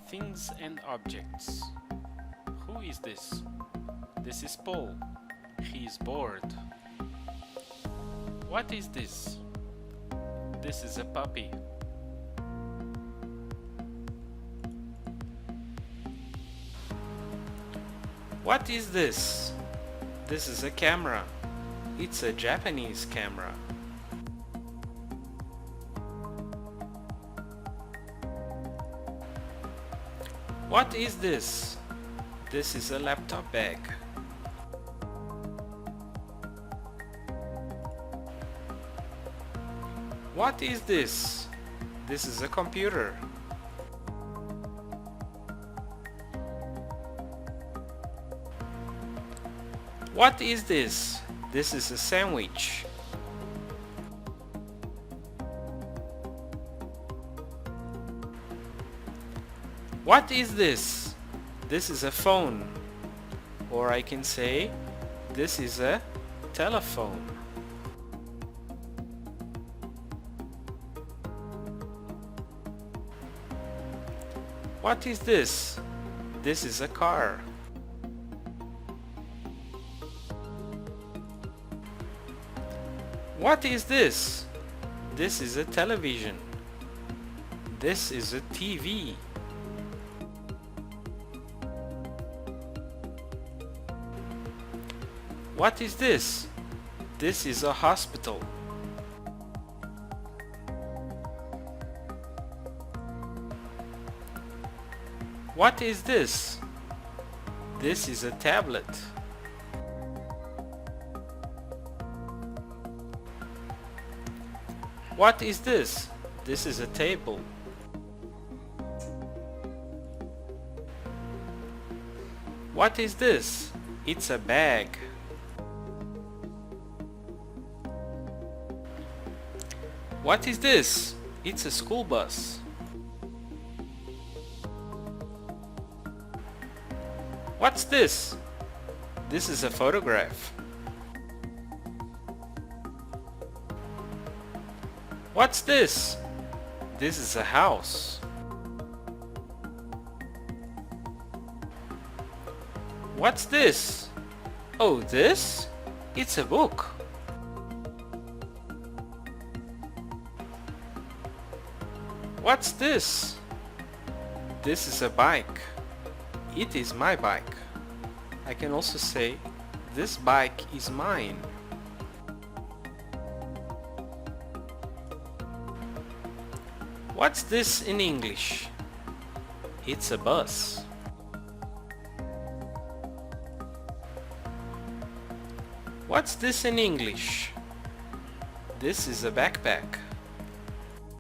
Things and objects. Who is this? This is Paul. He is bored. What is this? This is a puppy. What is this? This is a camera. It's a Japanese camera. What is this? This is a laptop bag. What is this? This is a computer. What is this? This is a sandwich. What is this? This is a phone. Or I can say, this is a telephone. What is this? This is a car. What is this? This is a television. This is a TV. What is this? This is a hospital. What is this? This is a tablet. What is this? This is a table. What is this? It's a bag. What is this? It's a school bus. What's this? This is a photograph. What's this? This is a house. What's this? Oh, this? It's a book. What's this? This is a bike. It is my bike. I can also say, this bike is mine. What's this in English? It's a bus. What's this in English? This is a backpack.